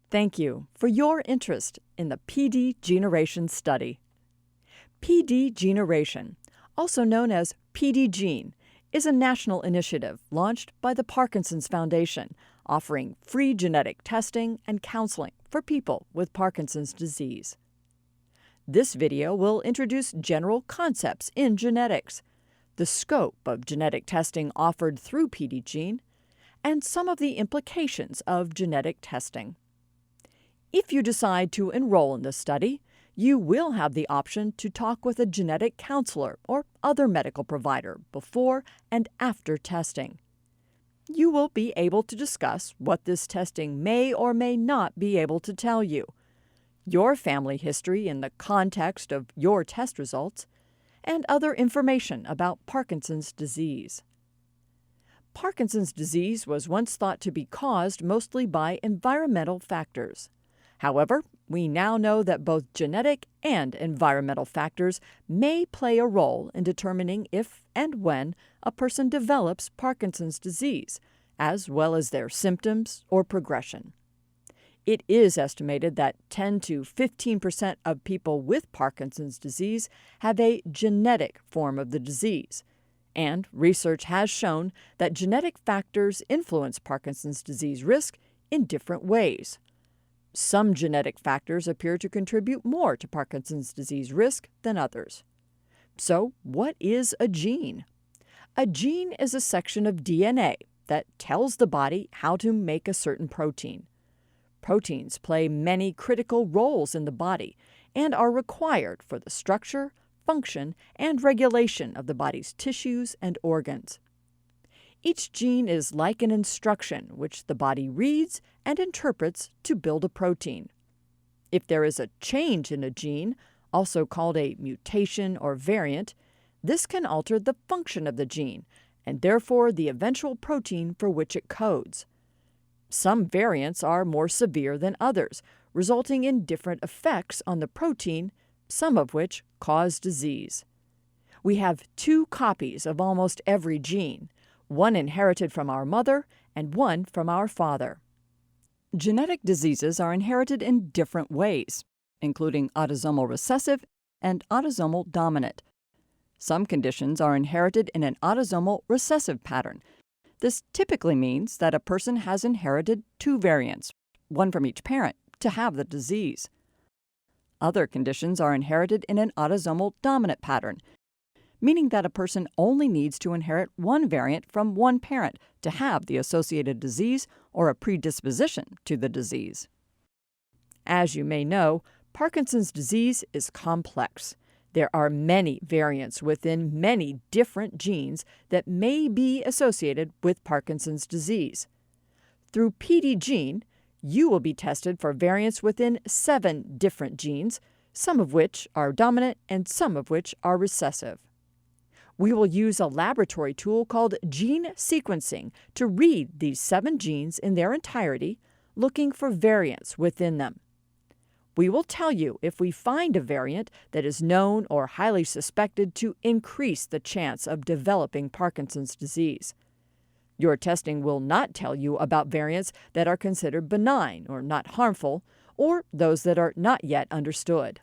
Thank you for your interest in the PD Generation study. PD Generation, also known as PD-Gene, is a national initiative launched by the Parkinson's Foundation, offering free genetic testing and counseling for people with Parkinson's disease. This video will introduce general concepts in genetics, the scope of genetic testing offered through PD-Gene, and some of the implications of genetic testing. If you decide to enroll in this study, you will have the option to talk with a genetic counselor or other medical provider before and after testing. You will be able to discuss what this testing may or may not be able to tell you, your family history in the context of your test results, and other information about Parkinson's disease. Parkinson's disease was once thought to be caused mostly by environmental factors. However, we now know that both genetic and environmental factors may play a role in determining if and when a person develops Parkinson's disease, as well as their symptoms or progression. It is estimated that 10 to 15% of people with Parkinson's disease have a genetic form of the disease, and research has shown that genetic factors influence Parkinson's disease risk in different ways. Some genetic factors appear to contribute more to Parkinson's disease risk than others. So, what is a gene? A gene is a section of DNA that tells the body how to make a certain protein. Proteins play many critical roles in the body and are required for the structure, function, and regulation of the body's tissues and organs. Each gene is like an instruction which the body reads and interprets to build a protein. If there is a change in a gene, also called a mutation or variant, this can alter the function of the gene and therefore the eventual protein for which it codes. Some variants are more severe than others, resulting in different effects on the protein, some of which cause disease. We have 2 copies of almost every gene, one inherited from our mother and one from our father. Genetic diseases are inherited in different ways, including autosomal recessive and autosomal dominant. Some conditions are inherited in an autosomal recessive pattern. This typically means that a person has inherited 2 variants, one from each parent, to have the disease. Other conditions are inherited in an autosomal dominant pattern, meaning that a person only needs to inherit one variant from one parent to have the associated disease or a predisposition to the disease. As you may know, Parkinson's disease is complex. There are many variants within many different genes that may be associated with Parkinson's disease. Through PD-Gene, you will be tested for variants within 7 different genes, some of which are dominant and some of which are recessive. We will use a laboratory tool called gene sequencing to read these 7 genes in their entirety, looking for variants within them. We will tell you if we find a variant that is known or highly suspected to increase the chance of developing Parkinson's disease. Your testing will not tell you about variants that are considered benign or not harmful, or those that are not yet understood.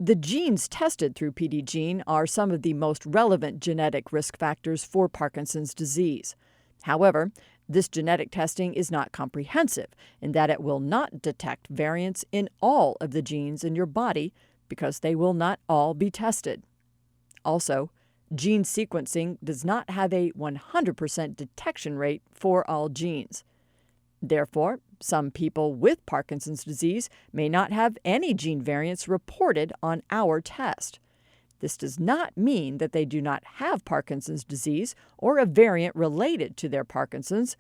The genes tested through PD-Gene are some of the most relevant genetic risk factors for Parkinson's disease. However, this genetic testing is not comprehensive in that it will not detect variants in all of the genes in your body because they will not all be tested. Also, gene sequencing does not have a 100% detection rate for all genes. Therefore, some people with Parkinson's disease may not have any gene variants reported on our test. This does not mean that they do not have Parkinson's disease or a variant related to their Parkinson's.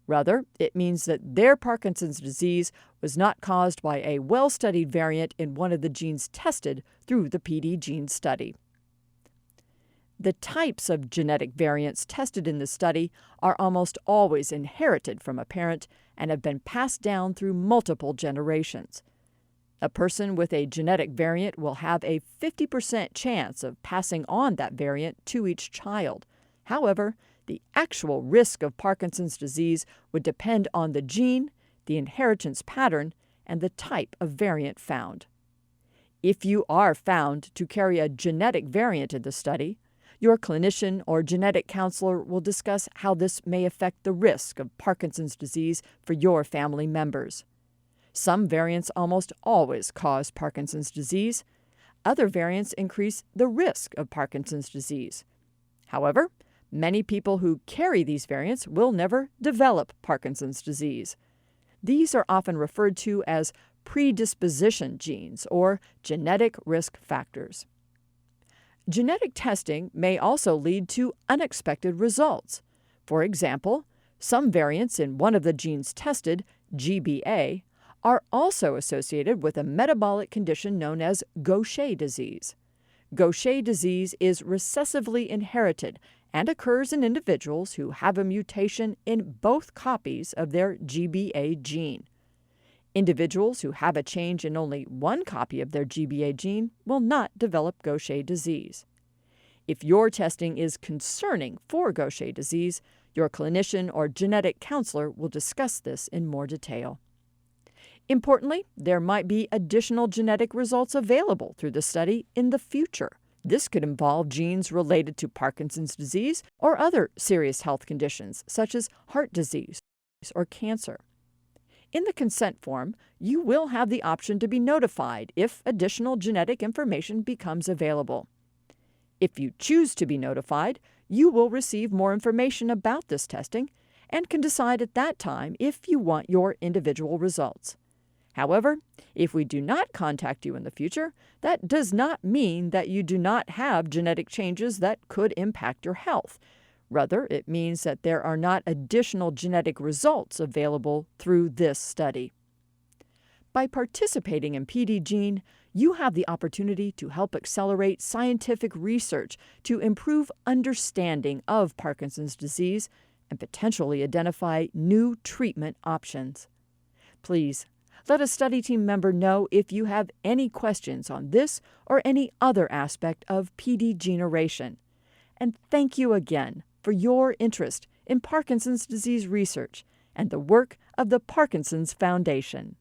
Rather, it means that their Parkinson's disease was not caused by a well-studied variant in one of the genes tested through the PD-Gene study. The types of genetic variants tested in the study are almost always inherited from a parent and have been passed down through multiple generations. A person with a genetic variant will have a 50% chance of passing on that variant to each child. However, the actual risk of Parkinson's disease would depend on the gene, the inheritance pattern, and the type of variant found. If you are found to carry a genetic variant in the study, your clinician or genetic counselor will discuss how this may affect the risk of Parkinson's disease for your family members. Some variants almost always cause Parkinson's disease. Other variants increase the risk of Parkinson's disease. However, many people who carry these variants will never develop Parkinson's disease. These are often referred to as predisposition genes or genetic risk factors. Genetic testing may also lead to unexpected results. For example, some variants in one of the genes tested, GBA, are also associated with a metabolic condition known as Gaucher disease. Gaucher disease is recessively inherited and occurs in individuals who have a mutation in both copies of their GBA gene. Individuals who have a change in only one copy of their GBA gene will not develop Gaucher disease. If your testing is concerning for Gaucher disease, your clinician or genetic counselor will discuss this in more detail. Importantly, there might be additional genetic results available through the study in the future. This could involve genes related to Parkinson's disease or other serious health conditions, such as heart disease or cancer. In the consent form, you will have the option to be notified if additional genetic information becomes available. If you choose to be notified, you will receive more information about this testing and can decide at that time if you want your individual results. However, if we do not contact you in the future, that does not mean that you do not have genetic changes that could impact your health. Rather, it means that there are not additional genetic results available through this study. By participating in PDGene, you have the opportunity to help accelerate scientific research to improve understanding of Parkinson's disease and potentially identify new treatment options. Please, let a study team member know if you have any questions on this or any other aspect of PD generation. And thank you again for your interest in Parkinson's disease research and the work of the Parkinson's Foundation.